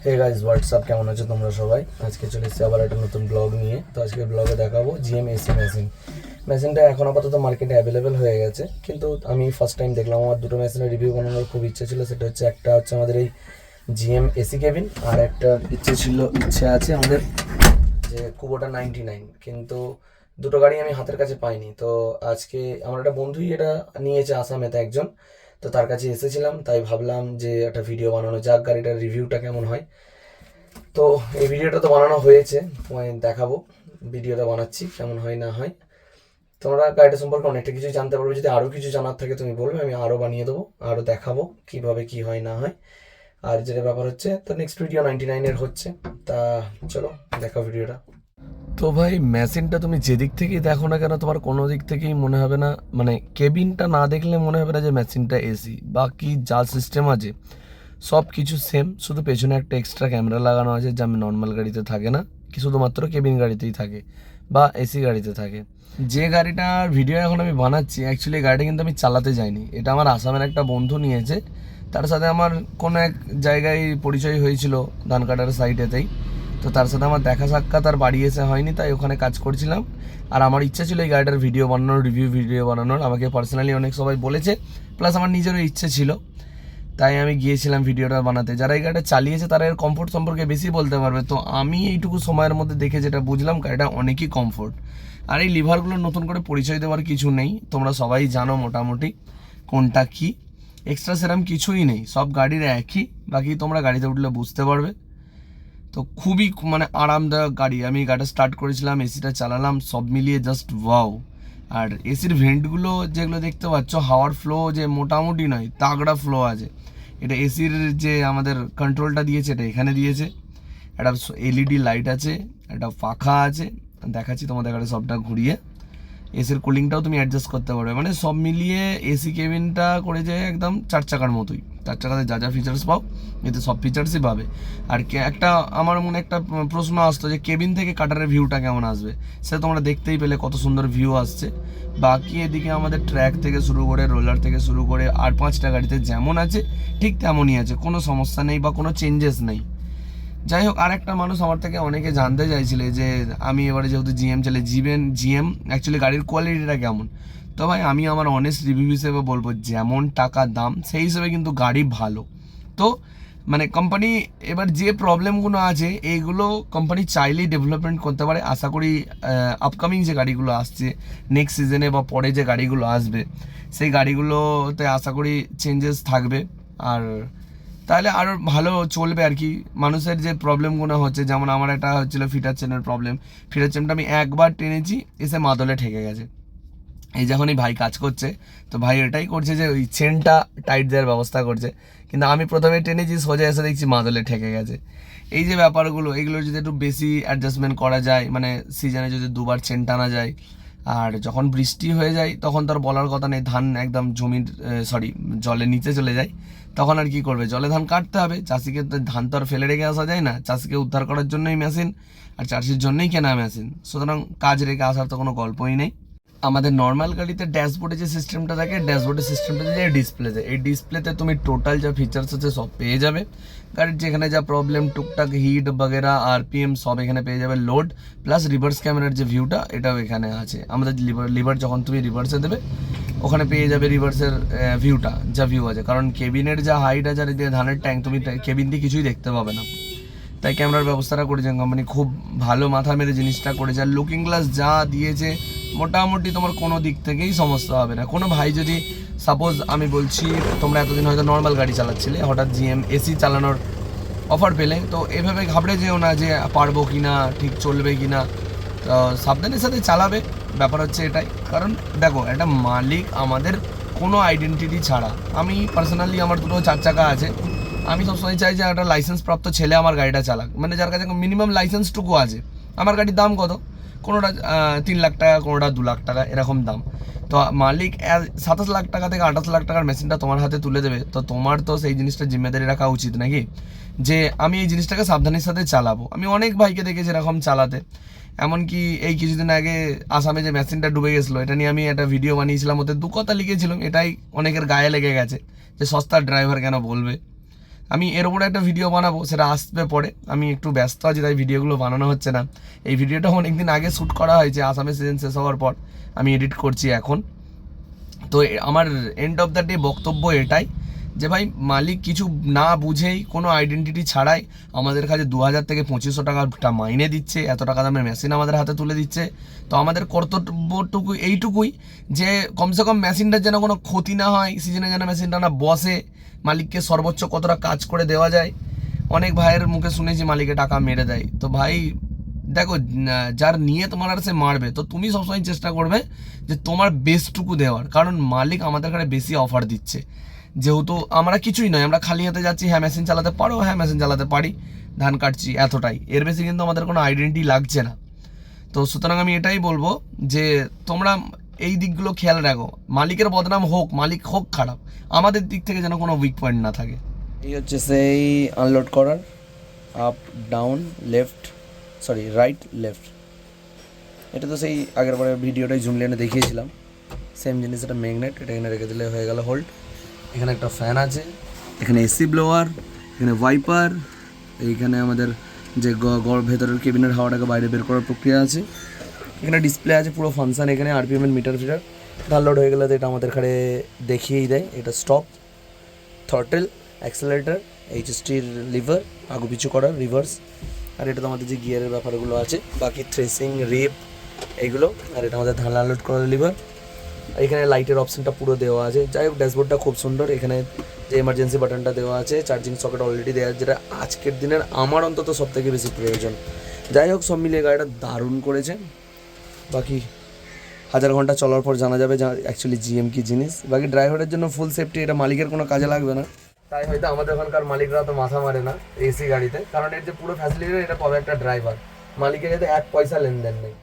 Hey guys WhatsApp, কেমন আছো তোমরা সবাই? আজকে চলে এসেছি আবার একটা নতুন ব্লগ নিয়ে। তো আজকে ব্লগে দেখাবো জিএম এসি মেশিনটা এখন আপাতত মার্কেটে অ্যাভেলেবেল হয়ে গেছে, কিন্তু আমি ফার্স্ট টাইম দেখলাম। আমার দুটো মেশিনের রিভিউ বানানোর খুব ইচ্ছে ছিল। সেটা হচ্ছে একটা হচ্ছে আমাদের এই জিএম এসি কেবিন, আর একটা ইচ্ছে আছে আমাদের যে কুবোটা 99। কিন্তু দুটো গাড়ি আমি হাতের কাছে পাইনি। তো আজকে আমার একটা বন্ধুই এটা নিয়েছে আসামেতে একজন, তো তার কাছে এসেছিলাম। তাই ভাবলাম যে একটা ভিডিও বানানো যাক, গাড়িটার রিভিউটা কেমন হয়। তো এই ভিডিওটা তো বানানো হয়েছে, তোমায় দেখাবো। ভিডিওটা বানাচ্ছি, কেমন হয় না হয়। তোমরা গাড়িটা সম্পর্কে অনেকটা কিছু জানতে পারবে। যদি আরও কিছু জানার থাকে তুমি বলবে, আমি আরও বানিয়ে দেবো, আরও দেখাবো কীভাবে কী হয় না হয়। আর যেটা ব্যাপার হচ্ছে, তো নেক্সট ভিডিও 99-এর হচ্ছে। তা চলো দেখো ভিডিওটা। তো ভাই, মেশিনটা তুমি যেদিক থেকেই দেখো না কেন, তোমার কোনো দিক থেকেই মনে হবে না, মানে কেবিনটা না দেখলে মনে হবে না যে মেশিনটা এসি। বাকি যা সিস্টেম আছে সব কিছু সেম, শুধু পেছনে একটা এক্সট্রা ক্যামেরা লাগানো আছে, যা নর্মাল গাড়িতে থাকে না, কি শুধুমাত্র কেবিন গাড়িতেই থাকে বা এসি গাড়িতে থাকে। যে গাড়িটার ভিডিও এখন আমি বানাচ্ছি, অ্যাকচুয়ালি গাড়িটা কিন্তু আমি চালাতে যাইনি। এটা আমার আসামের একটা বন্ধু নিয়েছে। তার সাথে আমার কোনো এক জায়গায় পরিচয় হয়েছিল, ধান কাটার সাইডেতেই। তো তার সাথে আমার দেখা সাক্ষাৎ আর বাড়ি এসে হয়নি, তাই ওখানে কাজ করছিলাম। আর আমার ইচ্ছা ছিল এই গাড়িটার ভিডিও বানানোর, রিভিউ ভিডিও বানানোর। আমাকে পার্সোনালি অনেক সবাই বলেছে, প্লাস আমার নিজেরও ইচ্ছে ছিল। তাই আমি গিয়েছিলাম ভিডিওটা বানাতে। যারা এই গাড়িটা চালিয়েছে তারা এর কমফোর্ট সম্পর্কে বেশি বলতে পারবে। তো আমি এইটুকু সময়ের মধ্যে দেখে যেটা বুঝলাম, গাড়িটা অনেকই কমফোর্ট। আর এই লিভারগুলো নতুন করে পরিচয় দেওয়ার কিছু নেই, তোমরা সবাই জানো মোটামুটি কোনটা কি। এক্সট্রা সেরম কিছুই নেই, সব গাড়ির একই। বাকি তোমরা গাড়িতে উঠলে বুঝতে পারবে। তো খুবই মানে আরামদায়ক গাড়ি। আমি গাড়িটা স্টার্ট করেছিলাম, এসিটা চালালাম, সব মিলিয়ে জাস্ট ওয়াও। আর এসির ভেন্টগুলো যেগুলো দেখতে পাচ্ছ, হাওয়ার ফ্লো যে মোটামুটি নয়, তাগড়া ফ্লো আছে। এটা এসির যে আমাদের কন্ট্রোলটা দিয়েছে, এটা এখানে দিয়েছে। একটা এলইডি লাইট আছে, একটা পাখা আছে, দেখাচ্ছি তোমাদের গাড়ি সবটা ঘুরিয়ে। এসির কুলিংটাও তুমি অ্যাডজাস্ট করতে পারবে। মানে সব মিলিয়ে এসি কেবিনটা করে যায় একদম 4 চাকার মতোই। 4 চাকাতে যা যা ফিচার্স পাও, এতে সব ফিচার্সই পাবে। আর একটা আমার মনে একটা প্রশ্ন আসতো যে কেবিন থেকে কাটারের ভিউটা কেমন আসবে। সে তোমরা দেখতেই পেলে কত সুন্দর ভিউ আসছে। বাকি এদিকে আমাদের ট্র্যাক থেকে শুরু করে, রোলার থেকে শুরু করে, আর 5টা গাড়িতে যেমন আছে ঠিক তেমনই আছে, কোনো সমস্যা নেই বা কোনো চেঞ্জেস নেই। যাই হোক, আর একটা মানুষ আমার থেকে অনেকে জানতে চাইছিলে যে আমি এবারে যেহেতু জিএম চালাই, জিএম অ্যাকচুয়ালি গাড়ির কোয়ালিটিটা কেমন। তো ভাই, আমি আমার অনেস্ট রিভিউ হিসেবে বলবো, যেমন টাকা দাম সেই হিসেবে কিন্তু গাড়ি ভালো। তো মানে কোম্পানি এবার যে প্রবলেমগুলো আছে, এইগুলো কোম্পানি চাইলেই ডেভেলপমেন্ট করতে পারে। আশা করি আপকামিং যে গাড়িগুলো আসছে নেক্সট সিজনে বা পরে যে গাড়িগুলো আসবে, সেই গাড়িগুলোতে আশা করি চেঞ্জেস থাকবে। আর তাহলে আরও ভালো চলবে আর কি। মানুষের যে প্রবলেমগুলো হচ্ছে, যেমন আমার একটা হচ্ছিল ফিটার চেনের প্রবলেম। ফিটার চেনটা আমি একবার টেনেছি, এসে মাদলে ঠেকে গেছে। এই যখনই ভাই কাজ করছে, তো ভাই এটাই করছে যে ওই চেনটা টাইট দেওয়ার ব্যবস্থা করছে, কিন্তু আমি প্রথমে টেনেছি, সোজা এসে দেখছি মাদলে ঠেকে গেছে। এই যে ব্যাপারগুলো, এইগুলো যদি একটু বেশি অ্যাডজাস্টমেন্ট করা যায়, মানে সিজনে যদি দুবার চেন টানা যায়। আর যখন বৃষ্টি হয়ে যায় তখন তো আর বলার কথা নেই, ধান একদম জমির জলে নিচে চলে যায়। তখন আর কি করবে, জলে ধান কাটতে হবে। চাষিকে তো ধান তো আর ফেলে রেখে আসা যায় না, চাষিকে উদ্ধার করার জন্যই মেশিন, আর চাষির জন্যই কেনা মেশিন। সুতরাং কাজ রেখে আসার তো কোনো গল্পই নেই। আমাদের নর্মাল গাড়িতে ড্যাশবোর্ডে যে সিস্টেমটা থাকে, ড্যাশবোর্ডের সিস্টেমটা যে ডিসপ্লেতে, এই ডিসপ্লেতে তুমি টোটাল যা ফিচার্স আছে সব পেয়ে যাবে। গাড়ির যেখানে যা প্রবলেম, টুকটাক হিট বাগেরা, আরপিএম সব এখানে পেয়ে যাবে। লোড প্লাস রিভার্স ক্যামেরার যে ভিউটা, এটাও এখানে আছে। আমাদের লিভার যখন তুমি রিভার্সে দেবে, ওখানে পেয়ে যাবে রিভার্সের ভিউটা, যা ভিউ আছে। কারণ কেবিনের যা হাইট আছে, আর এদিকে ধানের ট্যাঙ্ক, তুমি কেবিন দিয়ে কিছুই দেখতে পাবে না। তাই ক্যামেরার ব্যবস্থাটা করেছে কোম্পানি, খুব ভালো মাথা মেরে জিনিসটা করেছে। আর লুকিং গ্লাস যা দিয়েছে, মোটামুটি তোমার কোনো দিক থেকেই সমস্যা হবে না। কোনো ভাই যদি সাপোজ, আমি বলছি তোমরা এতদিন হয়তো নর্মাল গাড়ি চালাচ্ছিলে, হঠাৎ জিএম এসি চালানোর অফার পেলে, তো এভাবে ঘাবড়ে যেও না যে পারবো কি না, ঠিক চলবে কি না। তো সাবধানের সাথে চালাবে, ব্যাপার হচ্ছে এটাই। কারণ দেখো, একটা মালিক আমাদের কোনো আইডেন্টিটি ছাড়া, আমি পার্সোনালি আমার দুটো 4 চাকা আছে, আমি সবসময় চাই যে একটা লাইসেন্স প্রাপ্ত ছেলে আমার গাড়িটা চালাক, মানে যার কাছে মিনিমাম লাইসেন্সটুকু আছে। আমার গাড়ির দাম কত, কোনোটা 3 লাখ টাকা, কোনোটা 2 লাখ টাকা, এরকম দাম। তো মালিক 27 লাখ টাকা থেকে 28 লাখ টাকার মেশিনটা তোমার হাতে তুলে দেবে, তো তোমার তো সেই জিনিসটা জিম্মেদারি রাখা উচিত নাকি, যে আমি এই জিনিসটাকে সাবধানের সাথে চালাবো। আমি অনেক ভাইকে দেখেছি এরকম চালাতে। এমনকি এই কিছুদিন আগে আসামে যে মেশিনটা ডুবে গেছিলো, এটা নিয়ে আমি একটা ভিডিও বানিয়েছিলাম, ওতে 2 কথা লিখেছিলাম, এটাই অনেকের গায়ে লেগে গেছে যে সস্তার ড্রাইভার কেন বলবে। আমি এর উপরে একটা ভিডিও বানাবো, সেটা আসবে পরে। আমি একটু ব্যস্ত আছি, তাই ভিডিওগুলো বানানো হচ্ছে না। এই ভিডিওটা অনেকদিন আগে শ্যুট করা হয়েছে, আসামের সিজন শেষ হওয়ার পর আমি এডিট করছি এখন। তো আমার এন্ড অফ দ্য ডে বক্তব্য এটাই যে ভাই, মালিক কিছু না বুঝেই কোনো আইডেন্টিটি ছাড়াই আমাদের কাছে 2000 থেকে 2500 টাকা মাইনে দিচ্ছে, এত টাকা দামের মেশিন আমাদের হাতে তুলে দিচ্ছে। তো আমাদের কর্তব্যটুকু এইটুকুই যে কমসে কম মেশিনটার যেন কোনো ক্ষতি না হয়, সিজনে যেন মেশিনটা না বসে, মালিককে সর্বোচ্চ কতটা কাজ করে দেওয়া যায়। অনেক ভাইয়ের মুখে শুনেছি মালিকে টাকা মেরে দেয়। তো ভাই দেখো, যার নিয়ে তোমার আর সে মারবে, তো তুমি সবসময় চেষ্টা করবে যে তোমার বেস্টটুকু দেওয়ার, কারণ মালিক আমাদের কাছে বেশি অফার দিচ্ছে। যেহেতু আমরা কিছুই নয়, আমরা খালি হাতে যাচ্ছি, হ্যাঁ মেশিন চালাতে পারো, হ্যাঁ মেশিন চালাতে পারি, ধান কাটছি, এতটাই, এর বেশি কিন্তু আমাদের কোনো আইডেন্টি লাগছে না। তো সুতরাং আমি এটাই বলবো যে তোমরা এই দিকগুলো খেয়াল রাখো। মালিকের বদনাম হোক, মালিক হোক খারাপ, আমাদের দিক থেকে যেন কোনো উইক পয়েন্ট না থাকে। এই হচ্ছে সেই আনলোড করার, up down left, sorry right left. এটা তো সেই আগের বারে ভিডিওটাই জুম লেনে দেখিয়েছিলাম, সেম জিনিস। এটা ম্যাগনেট, এটা এখানে রেখে দিলে হয়ে গেল হোল্ড। এখানে একটা ফ্যান আছে, এখানে এসি ব্লোয়ার, এখানে ওয়াইপার, এইখানে আমাদের যে ভেতরের কেবিনের হাওয়াটাকে বাইরে বের করার প্রক্রিয়া আছে। এখানে ডিসপ্লে আছে, পুরো ফাংশন, এখানে আরপিএম এর মিটার ফিটার। ডাউনলোড হয়ে গেলে তো এটা আমাদের এখানে দেখিয়েই দেয়। এটা স্টপ, থ্রটেল, অ্যাক্সেলারেটার, এইচএসটির লিভার, আগু পিছু করার, রিভার্স। আর এটা তো আমাদের যে গিয়ারের ব্যাপারগুলো আছে, বাকি থ্রেসিং, রেপ এইগুলো। আর এটা আমাদের ধান আনলোড করার লিভার। এখানে লাইটের অপশনটা পুরো দেওয়া আছে। যাই হোক, ড্যাশবোর্ডটা খুব সুন্দর। এখানে যে এমার্জেন্সি বাটনটা দেওয়া আছে, চার্জিং সকেট অলরেডি দেওয়া আছে, যেটা আজকের দিনের আমার অন্তত সব থেকে বেশি প্রয়োজন। যাই হোক, সব মিলিয়ে গাড়িটা দারুণ করেছে। বাকি 1000 ঘন্টা চলার পর জানা যাবে যে অ্যাকচুয়ালি জিএম কি জিনিস। বাকি ড্রাইভারের জন্য ফুল সেফটি, এটা মালিকের কোনো কাজে লাগবে না। তাই হয়তো আমাদের ওখানকার মালিকরা তো মাথা মারে না এসি গাড়িতে, কারণ এর যে পুরো ফ্যাসিলিটি এটা পাবে একটা ড্রাইভার, মালিকের যাতে 1 পয়সা লেনদেন নেই।